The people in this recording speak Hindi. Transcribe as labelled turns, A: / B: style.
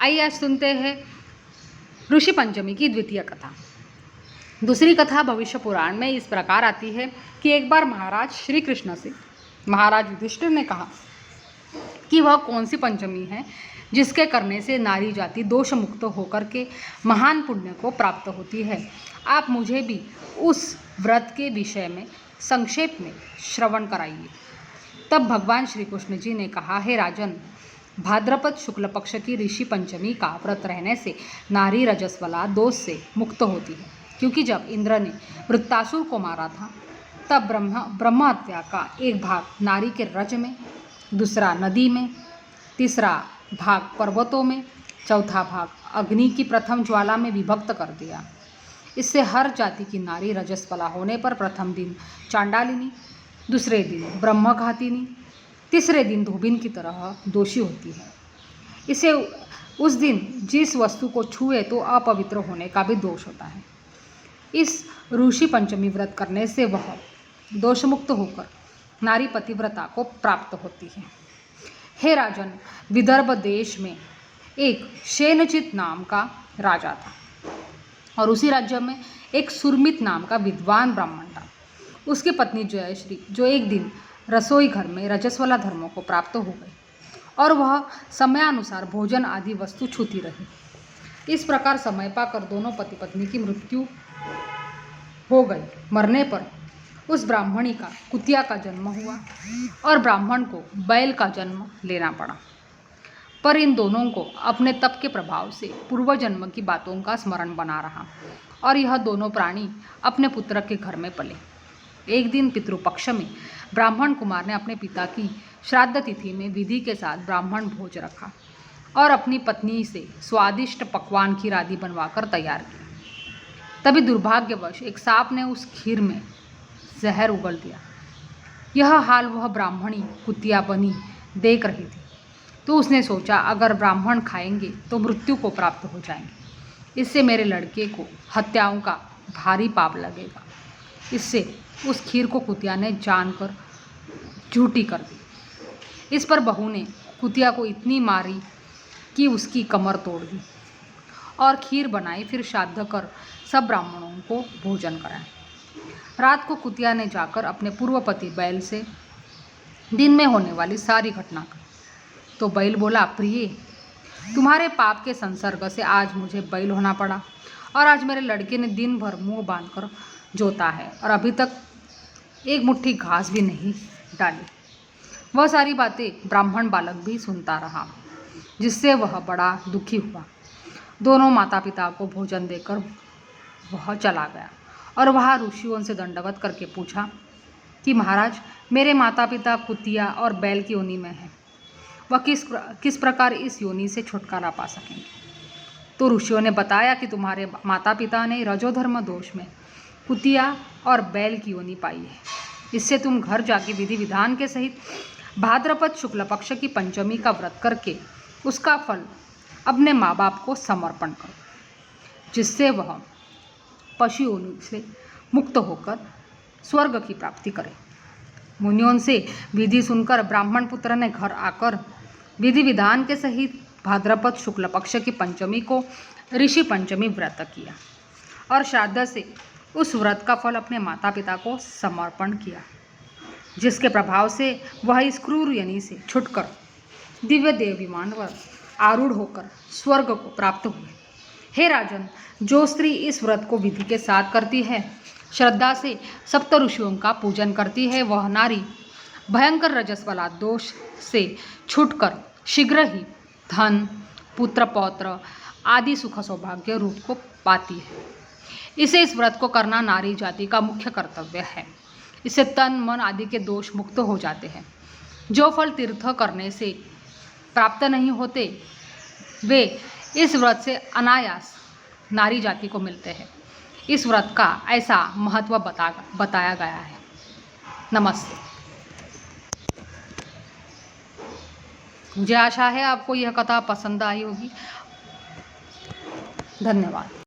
A: आइए आज सुनते हैं ऋषि पंचमी की द्वितीय कथा। दूसरी कथा भविष्य पुराण में इस प्रकार आती है कि एक बार महाराज श्री कृष्ण से महाराज युधिष्ठिर ने कहा कि वह कौन सी पंचमी है जिसके करने से नारी जाति दोष मुक्त होकर के महान पुण्य को प्राप्त होती है। आप मुझे भी उस व्रत के विषय में संक्षेप में श्रवण कराइए। तब भगवान श्री कृष्ण जी ने कहा, हे राजन, भाद्रपद शुक्ल पक्ष की ऋषि पंचमी का व्रत रहने से नारी रजस्वला दोष से मुक्त होती है, क्योंकि जब इंद्र ने वृत्तासुर को मारा था तब ब्रह्म हत्या का एक भाग नारी के रज में, दूसरा नदी में, तीसरा भाग पर्वतों में, चौथा भाग अग्नि की प्रथम ज्वाला में विभक्त कर दिया। इससे हर जाति की नारी रजस्वला होने पर प्रथम दिन चांडालिनी, दूसरे दिन ब्रह्मघातिनी, तीसरे दिन धोबिन की तरह दोषी होती है। इसे उस दिन जिस वस्तु को छुए तो अपवित्र होने का भी दोष होता है। इस ऋषि पंचमी व्रत करने से वह दोषमुक्त होकर नारी पतिव्रता को प्राप्त होती है। हे राजन, विदर्भ देश में एक शेनचित नाम का राजा था और उसी राज्य में एक सुरमित नाम का विद्वान ब्राह्मण था। उसकी पत्नी जयश्री, जो एक दिन रसोई घर में रजस्वला धर्मों को प्राप्त हो गई और वह समयानुसार भोजन आदि वस्तु छूती रही। इस प्रकार समय पाकर दोनों पति पत्नी की मृत्यु हो गई। मरने पर उस ब्राह्मणी का कुतिया का जन्म हुआ और ब्राह्मण को बैल का जन्म लेना पड़ा। पर इन दोनों को अपने तप के प्रभाव से पूर्व जन्म की बातों का स्मरण बना रहा और यह दोनों प्राणी अपने पुत्र के घर में पले। एक दिन पितृपक्ष में ब्राह्मण कुमार ने अपने पिता की श्राद्ध तिथि में विधि के साथ ब्राह्मण भोज रखा और अपनी पत्नी से स्वादिष्ट पकवान खीर आदि बनवाकर तैयार किया। तभी दुर्भाग्यवश एक सांप ने उस खीर में जहर उगल दिया। यह हाल वह ब्राह्मणी कुतिया बनी देख रही थी, तो उसने सोचा, अगर ब्राह्मण खाएंगे तो मृत्यु को प्राप्त हो जाएंगे। इससे मेरे लड़के को हत्याओं का भारी पाप लगेगा। इससे उस खीर को कुतिया ने जानकर झूठी कर दी। इस पर बहू ने कुतिया को इतनी मारी कि उसकी कमर तोड़ दी और खीर बनाई। फिर श्राद्ध कर सब ब्राह्मणों को भोजन कराया। रात को कुतिया ने जाकर अपने पूर्वपति बैल से दिन में होने वाली सारी घटना कही। तो बैल बोला, प्रिय, तुम्हारे पाप के संसर्ग से आज मुझे बैल होना पड़ा और आज मेरे लड़के ने दिन भर मुंह बांधकर जोता है और अभी तक एक मुट्ठी घास भी नहीं डाली। वह सारी बातें ब्राह्मण बालक भी सुनता रहा, जिससे वह बड़ा दुखी हुआ। दोनों माता पिता को भोजन देकर वह चला गया और वहाँ ऋषियों से दंडवत करके पूछा कि महाराज, मेरे माता पिता कुतिया और बैल की योनि में हैं, वह किस प्रकार इस योनि से छुटकारा पा सकेंगे। तो ऋषियों ने बताया कि तुम्हारे माता पिता ने रजोधर्म दोष में कुतिया और बैल की योनि पाई है। इससे तुम घर जाके विधि विधान के सहित भाद्रपद शुक्ल पक्ष की पंचमी का व्रत करके उसका फल अपने माँ बाप को समर्पण करो, जिससे वह पशु योनि से मुक्त होकर स्वर्ग की प्राप्ति करे। मुनियों से विधि सुनकर ब्राह्मण पुत्र ने घर आकर विधि विधान के सहित भाद्रपद शुक्ल पक्ष की पंचमी को ऋषि पंचमी व्रत किया और श्राद्ध से उस व्रत का फल अपने माता पिता को समर्पण किया, जिसके प्रभाव से वह इस क्रूर योनि से छुटकर दिव्य देव विमान पर आरूढ़ होकर स्वर्ग को प्राप्त हुए। हे राजन, जो स्त्री इस व्रत को विधि के साथ करती है, श्रद्धा से सप्त ऋषियों का पूजन करती है, वह नारी भयंकर रजस्वला दोष से छूटकर शीघ्र ही धन, पुत्र पौत्र आदि सुख सौभाग्य रूप को पाती है। इस व्रत को करना नारी जाति का मुख्य कर्तव्य है। इससे तन मन आदि के दोष मुक्त हो जाते हैं। जो फल तीर्थ करने से प्राप्त नहीं होते, वे इस व्रत से अनायास नारी जाति को मिलते हैं। इस व्रत का ऐसा महत्व बताया गया है। नमस्ते। मुझे आशा है आपको यह कथा पसंद आई होगी। धन्यवाद।